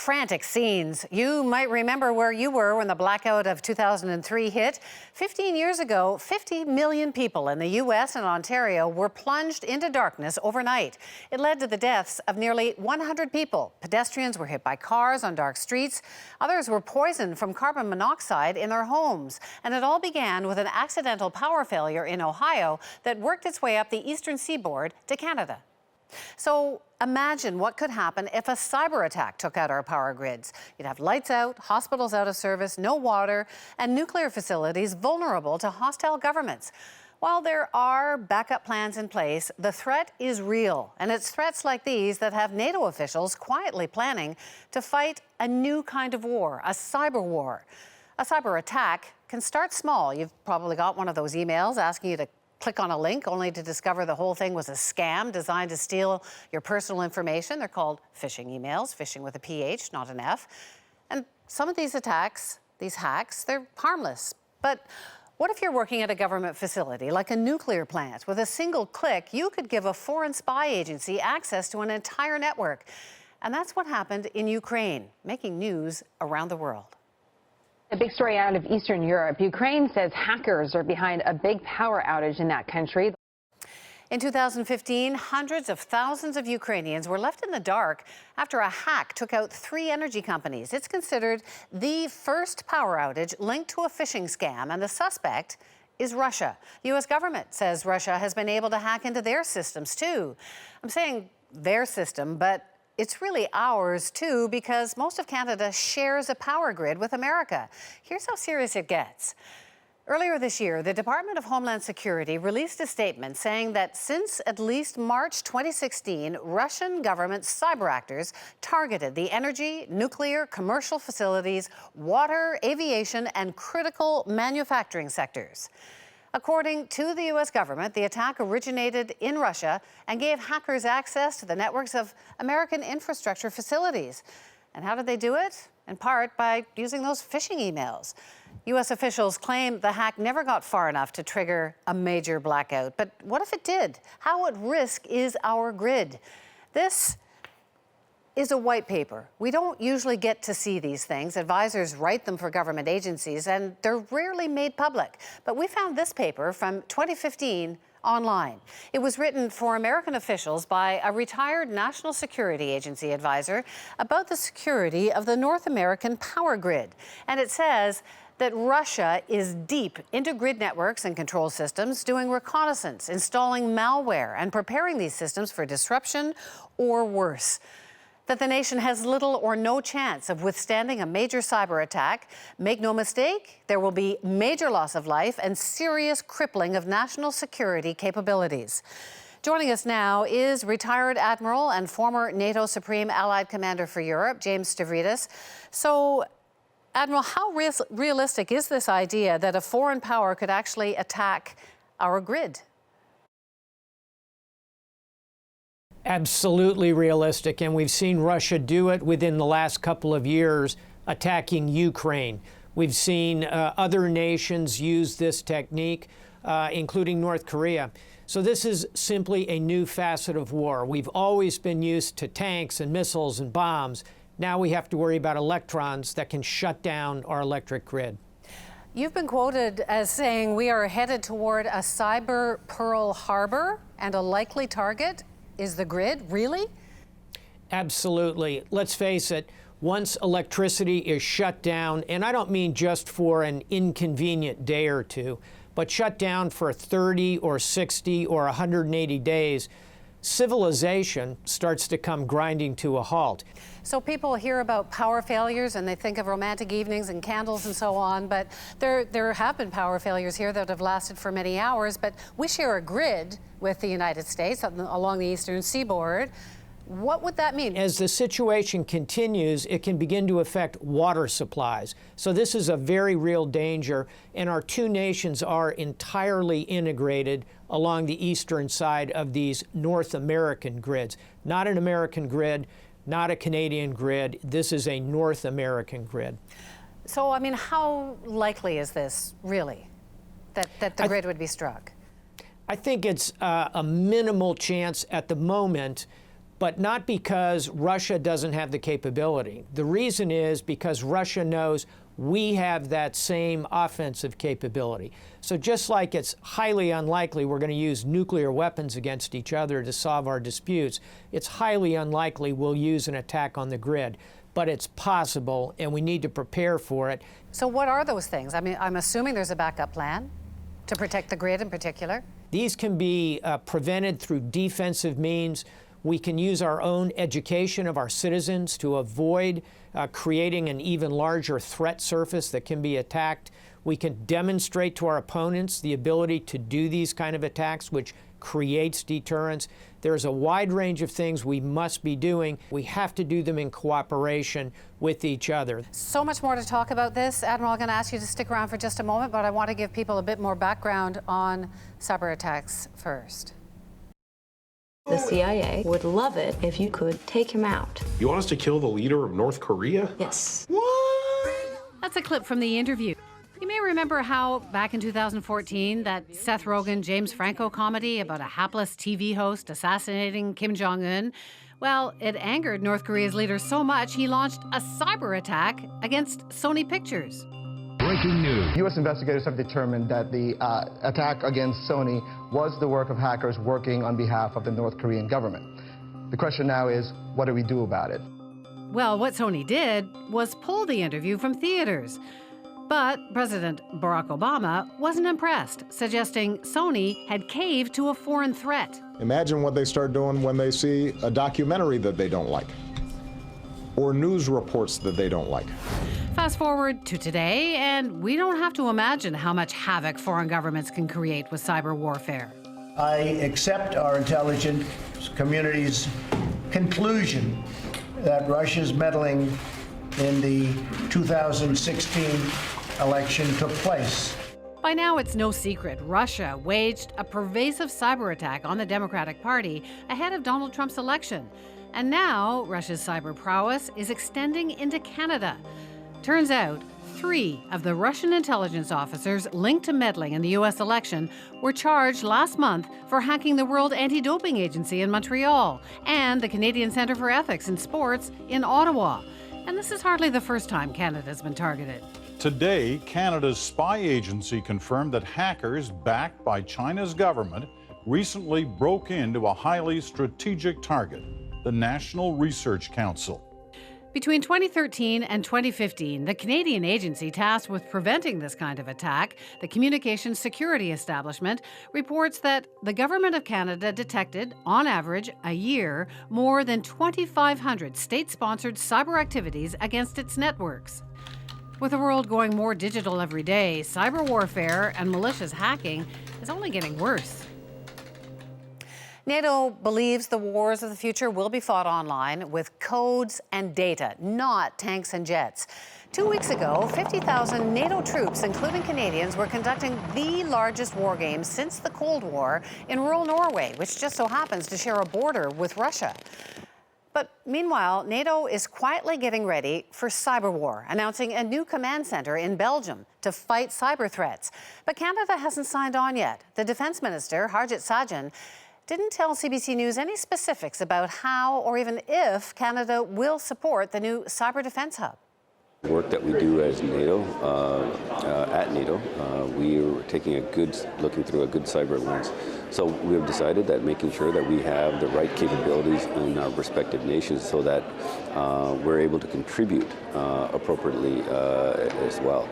Frantic scenes. You might remember where you were when the blackout of 2003 hit. 15 years ago, 50 million people in the U.S. and Ontario were plunged into darkness overnight. It led to the deaths of nearly 100 people. Pedestrians were hit by cars on dark streets. Others were poisoned from carbon monoxide in their homes. And it all began with an accidental power failure in Ohio that worked its way up the eastern seaboard to Canada. So imagine what could happen if a cyber attack took out our power grids. You'd have lights out, hospitals out of service, no water, and nuclear facilities vulnerable to hostile governments. While there are backup plans in place, the threat is real. And it's threats like these that have NATO officials quietly planning to fight a new kind of war, a cyber war. A cyber attack can start small. You've probably got one of those emails asking you to click on a link only to discover the whole thing was a scam designed to steal your personal information. They're called phishing emails, phishing with a PH, not an F. And some of these attacks, these hacks, they're harmless. But what if you're working at a government facility, like a nuclear plant? With a single click, you could give a foreign spy agency access to an entire network. And that's what happened in Ukraine, making news around the world. A big story out of Eastern Europe. Ukraine says hackers are behind a big power outage in that country. In 2015, hundreds of thousands of Ukrainians were left in the dark after a hack took out 3 energy companies. It's considered the first power outage linked to a phishing scam, and the suspect is Russia. The U.S. government says Russia has been able to hack into their systems, too. I'm saying their system, but it's really ours, too, because most of Canada shares a power grid with America. Here's how serious it gets. Earlier this year, the Department of Homeland Security released a statement saying that since at least March 2016, Russian government cyber actors targeted the energy, nuclear, commercial facilities, water, aviation, and critical manufacturing sectors. According to the U.S. government, the attack originated in Russia and gave hackers access to the networks of American infrastructure facilities. And how did they do it? In part by using those phishing emails. U.S. officials claim the hack never got far enough to trigger a major blackout. But what if it did? How at risk is our grid? This is a white paper. We don't usually get to see these things. Advisors write them for government agencies, and they're rarely made public. But we found this paper from 2015 online. It was written for American officials by a retired National Security Agency advisor about the security of the North American power grid. And it says that Russia is deep into grid networks and control systems, doing reconnaissance, installing malware, and preparing these systems for disruption or worse. That the nation has little or no chance of withstanding a major cyber attack. Make no mistake, there will be major loss of life and serious crippling of national security capabilities. Joining us now is retired Admiral and former NATO Supreme Allied Commander for Europe, James Stavridis. So, Admiral, how realistic is this idea that a foreign power could actually attack our grid? Absolutely realistic, and we've seen Russia do it within the last couple of years, attacking Ukraine. We've seen other nations use this technique, including North Korea. So this is simply a new facet of war. We've always been used to tanks and missiles and bombs. Now we have to worry about electrons that can shut down our electric grid. You've been quoted as saying we are headed toward a cyber Pearl Harbor, and a likely target is the grid. Really? Absolutely. Let's face it, once electricity is shut down, and I don't mean just for an inconvenient day or two, but shut down for 30 or 60 or 180 days, civilization starts to come grinding to a halt. So people hear about power failures and they think of romantic evenings and candles and so on, but there have been power failures here that have lasted for many hours, but we share a grid with the United States along the eastern seaboard. What would that mean? As the situation continues, it can begin to affect water supplies. So this is a very real danger, and our two nations are entirely integrated along the eastern side of these North American grids. Not an American grid, not a Canadian grid. This is a North American grid. So, I mean, how likely is this, really, that the grid would be struck? I think it's a minimal chance at the moment. but not because Russia doesn't have the capability. The reason is because Russia knows we have that same offensive capability. So just like it's highly unlikely we're going to use nuclear weapons against each other to solve our disputes, it's highly unlikely we'll use an attack on the grid. But it's possible, and we need to prepare for it. So what are those things? I mean, I'm assuming there's a backup plan to protect the grid in particular. These can be prevented through defensive means. We can use our own education of our citizens to avoid creating an even larger threat surface that can be attacked. We can demonstrate to our opponents the ability to do these kind of attacks, which creates deterrence. There's a wide range of things we must be doing. We have to do them in cooperation with each other. So much more to talk about this. Admiral, I'm going to ask you to stick around for just a moment, but I want to give people a bit more background on cyber attacks first. The CIA would love it if you could take him out. You want us to kill the leader of North Korea? Yes. What? That's a clip from the interview. You may remember how back in 2014, that Seth Rogen, James Franco comedy about a hapless TV host assassinating Kim Jong-un, well, it angered North Korea's leader so much he launched a cyber attack against Sony Pictures. Breaking news. U.S. investigators have determined that the attack against Sony was the work of hackers working on behalf of the North Korean government. The question now is, what do we do about it? Well, what Sony did was pull the interview from theaters. But President Barack Obama wasn't impressed, suggesting Sony had caved to a foreign threat. Imagine what they start doing when they see a documentary that they don't like, or news reports that they don't like. Fast forward to today, and we don't have to imagine how much havoc foreign governments can create with cyber warfare. I accept our intelligence community's conclusion that Russia's meddling in the 2016 election took place. By now, it's no secret Russia waged a pervasive cyber attack on the Democratic Party ahead of Donald Trump's election. And now, Russia's cyber prowess is extending into Canada. Turns out, 3 of the Russian intelligence officers linked to meddling in the U.S. election were charged last month for hacking the World Anti-Doping Agency in Montreal and the Canadian Centre for Ethics in Sports in Ottawa. And this is hardly the first time Canada's been targeted. Today, Canada's spy agency confirmed that hackers backed by China's government recently broke into a highly strategic target, the National Research Council. Between 2013 and 2015, the Canadian agency tasked with preventing this kind of attack, the Communications Security Establishment, reports that the Government of Canada detected, on average, a year, more than 2,500 state-sponsored cyber activities against its networks. With the world going more digital every day, cyber warfare and malicious hacking is only getting worse. NATO believes the wars of the future will be fought online with codes and data, not tanks and jets. 2 weeks ago, 50,000 NATO troops, including Canadians, were conducting the largest war games since the Cold War in rural Norway, which just so happens to share a border with Russia. But meanwhile, NATO is quietly getting ready for cyber war, announcing a new command center in Belgium to fight cyber threats. But Canada hasn't signed on yet. The Defense Minister, Harjit Sajjan, didn't tell CBC News any specifics about how or even if Canada will support the new cyber defense hub. The work that we do as NATO, at NATO, we are taking looking through a good cyber lens. So we have decided that making sure that we have the right capabilities in our respective nations so that we're able to contribute appropriately as well.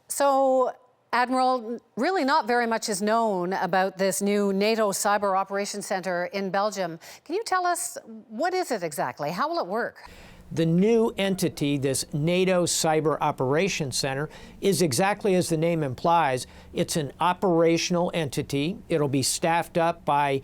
So, Admiral, really not very much is known about this new NATO Cyber Operations Center in Belgium. Can you tell us, what is it exactly? How will it work? The new entity, this NATO Cyber Operations Center, is exactly as the name implies. It's an operational entity. It'll be staffed up by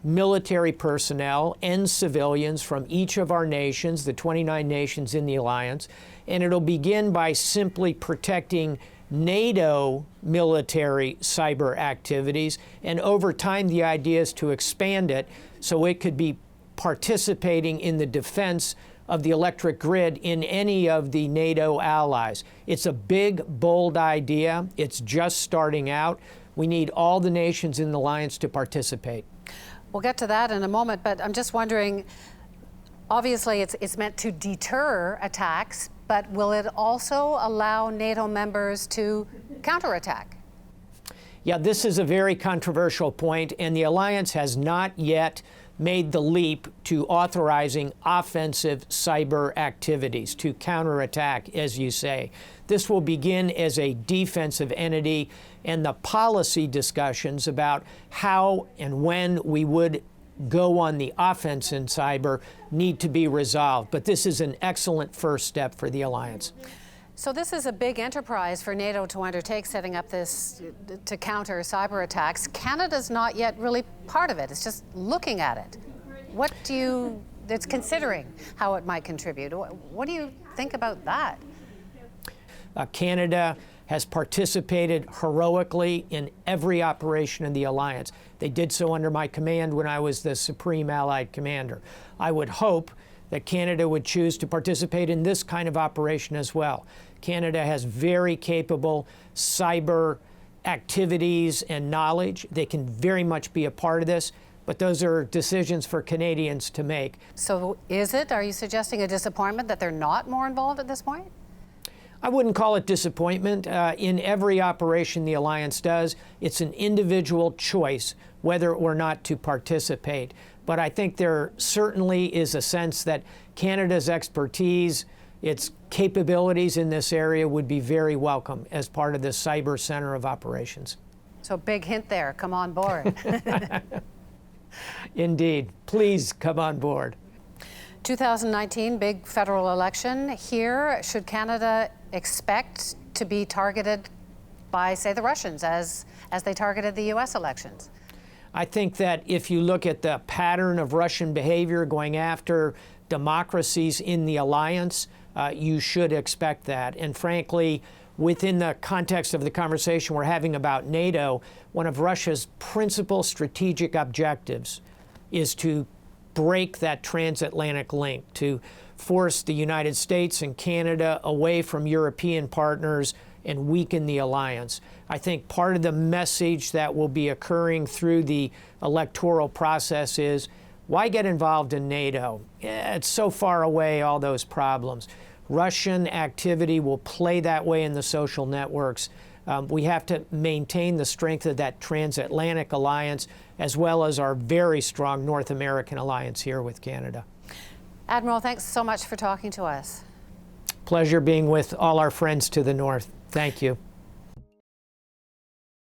military personnel and civilians from each of our nations, the 29 nations in the alliance, and it'll begin by simply protecting NATO military cyber activities, and over time the idea is to expand it so it could be participating in the defense of the electric grid in any of the NATO allies. It's a big, bold idea. It's just starting out. We need all the nations in the alliance to participate. We'll get to that in a moment, but I'm just wondering, obviously it's meant to deter attacks, but will it also allow NATO members to counterattack? Yeah, this is a very controversial point, and the alliance has not yet made the leap to authorizing offensive cyber activities, to counterattack, as you say. This will begin as a defensive entity, and the policy discussions about how and when we would go on the offense in cyber need to be resolved. But this is an excellent first step for the alliance. So this is a big enterprise for NATO to undertake, setting up this to counter cyber attacks. Canada's not yet really part of it. It's just looking at it. It's considering how it might contribute. What do you think about that? Canada has participated heroically in every operation in the alliance. They did so under my command when I was the Supreme Allied Commander. I would hope that Canada would choose to participate in this kind of operation as well. Canada has very capable cyber activities and knowledge. They can very much be a part of this, but those are decisions for Canadians to make. So are you suggesting a disappointment that they're not more involved at this point? I wouldn't call it disappointment. In every operation the alliance does, it's an individual choice whether or not to participate. But I think there certainly is a sense that Canada's expertise, its capabilities in this area would be very welcome as part of the Cyber Center of Operations. So big hint there, come on board. Indeed. Please come on board. 2019, big federal election here. Should Canada expect to be targeted by, say, the Russians as they targeted the U.S. elections? I think that if you look at the pattern of Russian behavior going after democracies in the alliance, you should expect that. And frankly, within the context of the conversation we're having about NATO, one of Russia's principal strategic objectives is to break that transatlantic link, to force the United States and Canada away from European partners and weaken the alliance. I think part of the message that will be occurring through the electoral process is, why get involved in NATO? It's so far away, all those problems. Russian activity will play that way in the social networks. We have to maintain the strength of that transatlantic alliance, as well as our very strong North American alliance here with Canada. Admiral, thanks so much for talking to us. Pleasure being with all our friends to the north. Thank you.